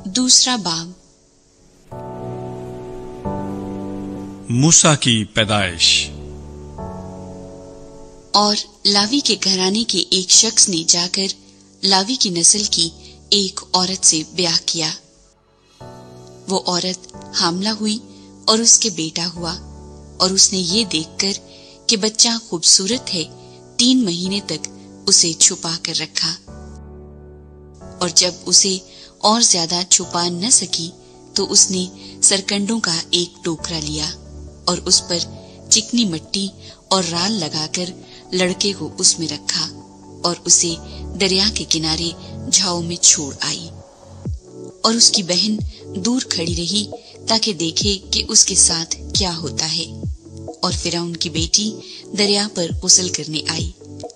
दूसरा बाब। मूसा की पैदाइश। और लावी के घराने के एक शख्स ने जाकर लावी की नस्ल की एक औरत से ब्याह किया। वो औरत हामला हुई और उसके बेटा हुआ, और उसने ये देखकर कि बच्चा खूबसूरत है 3 महीने तक उसे छुपा कर रखा। और जब उसे और ज्यादा छुपा न सकी तो उसने सरकंडों का एक टोकरा लिया और उस पर चिकनी मिट्टी और राल लगाकर लड़के को उसमें रखा और उसे दरिया के किनारे झाऊ में छोड़ आई। और उसकी बहन दूर खड़ी रही ताकि देखे कि उसके साथ क्या होता है। और फिरौन की बेटी दरिया पर गुस्ल करने आई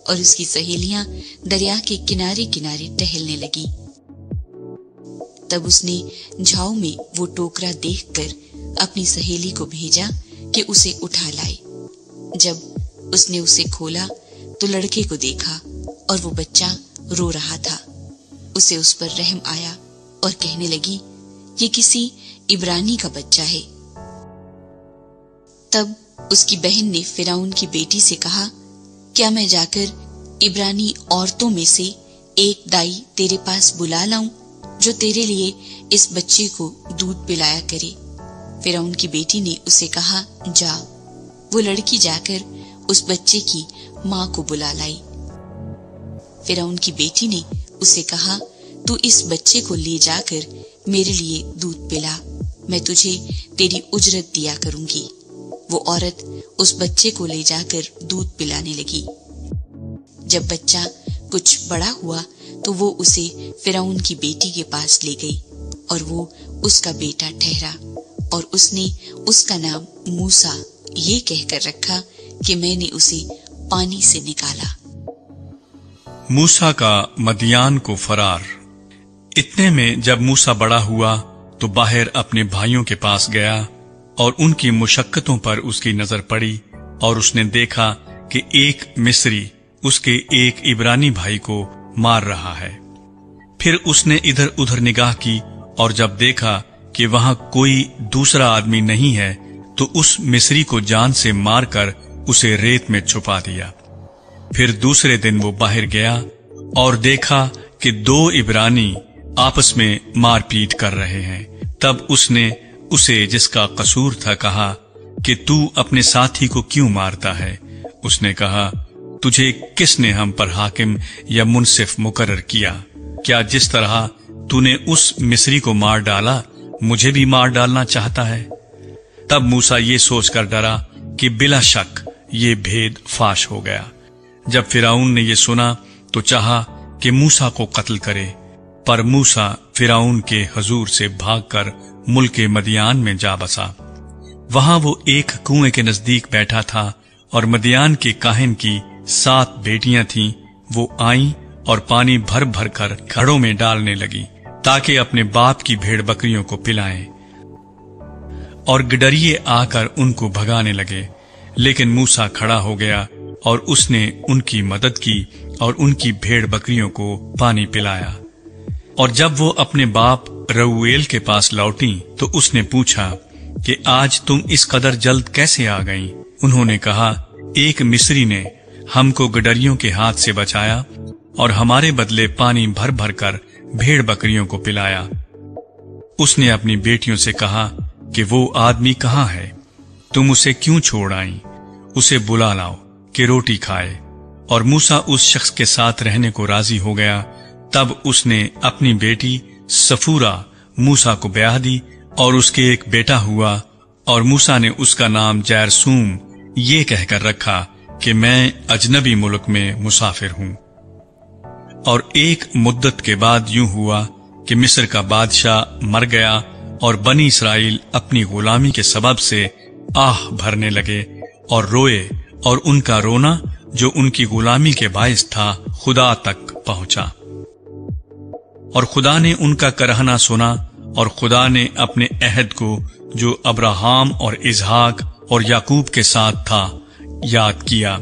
और उसकी सहेलियां दरिया के किनारे किनारे टहलने लगी। तब उसने झाऊ में वो टोकरा देखकर अपनी सहेली को भेजा कि उसे उठा लाए। जब उसने उसे खोला तो लड़के को देखा और वो बच्चा रो रहा था। उसे उस पर रहम आया और कहने लगी, ये किसी इब्रानी का बच्चा है। तब उसकी बहन ने फिरौन की बेटी से कहा, क्या मैं जाकर इब्रानी औरतों में से एक दाई तेरे पास बुला लाऊं जो तेरे लिए इस बच्चे को दूध पिलाया करे? फिरौन की बेटी ने उसे कहा, जा। वो लड़की जाकर उस बच्चे की माँ को बुला लाई। फिरौन की बेटी ने उसे कहा, तू इस बच्चे को ले जाकर मेरे लिए दूध पिला, मैं तुझे तेरी उजरत दिया करूंगी। वो औरत उस बच्चे को ले जाकर दूध पिलाने लगी। जब बच्चा कुछ बड़ा हुआ तो वो उसे फिरौन की बेटी के पास ले गई और वो उसका बेटा ठहरा। और उसने उसका नाम मूसा ये कहकर रखा कि मैंने उसे पानी से निकाला। मूसा का मदियान को फरार। इतने में जब मूसा बड़ा हुआ तो बाहर अपने भाइयों के पास गया और उनकी मुशक्कतों पर उसकी नजर पड़ी और उसने देखा कि एक मिस्री उसके एक इब्रानी भाई को मार रहा है। फिर उसने इधर उधर निगाह की और जब देखा कि वहां कोई दूसरा आदमी नहीं है तो उस मिस्री को जान से मारकर उसे रेत में छुपा दिया। फिर दूसरे दिन वो बाहर गया और देखा कि 2 इब्रानी आपस में मारपीट कर रहे हैं। तब उसने उसे जिसका कसूर था कहा कि तू अपने साथी को क्यों मारता है? उसने कहा, तुझे किसने हम पर हाकिम या मुंसिफ मुकर्रर किया? क्या जिस तरह तूने उस मिस्री को मार डाला मुझे भी मार डालना चाहता है? तब मूसा ये सोचकर डरा कि बिला शक ये भेद फाश हो गया। जब फिरौन ने ये सुना तो चाहा कि मूसा को कत्ल करे, पर मूसा फिरौन के हजूर से भागकर मुल्क मदियान में जा बसा। वहां वो एक कुएं के नजदीक बैठा था और मदियान के काहिन की 7 बेटियां थीं। वो आईं और पानी भर भर कर घड़ों में डालने लगी ताकि अपने बाप की भेड़ बकरियों को पिलाएं। और गिडरिये आकर उनको भगाने लगे, लेकिन मूसा खड़ा हो गया और उसने उनकी मदद की और उनकी भेड़ बकरियों को पानी पिलाया। और जब वो अपने बाप रऊएल के पास लौटी तो उसने पूछा कि आज तुम इस कदर जल्द कैसे आ गईं? उन्होंने कहा, एक मिस्री ने हमको गिडरियों के हाथ से बचाया और हमारे बदले पानी भर भर कर भेड़ बकरियों को पिलाया। उसने अपनी बेटियों से कहा कि वो आदमी कहाँ है? तुम उसे क्यों छोड़ आई? उसे बुला लाओ कि रोटी खाए। और मूसा उस शख्स के साथ रहने को राजी हो गया। तब उसने अपनी बेटी सफूरा मूसा को ब्याह दी और उसके एक बेटा हुआ। और मूसा ने उसका नाम जैरसूम ये कहकर रखा कि मैं अजनबी मुल्क में मुसाफिर हूं। और एक मुद्दत के बाद यूं हुआ कि मिस्र का बादशाह मर गया और बनी इसराइल अपनी गुलामी के सबब से आह भरने लगे और रोए, और उनका रोना जो उनकी गुलामी के बायस था खुदा तक पहुंचा। और खुदा ने उनका करहना सुना और खुदा ने अपने अहद को जो अब्राहम और इसहाक और याकूब के साथ था याद किया।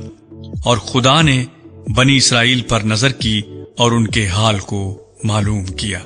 और खुदा ने बनी इसराइल पर नजर की और उनके हाल को मालूम किया।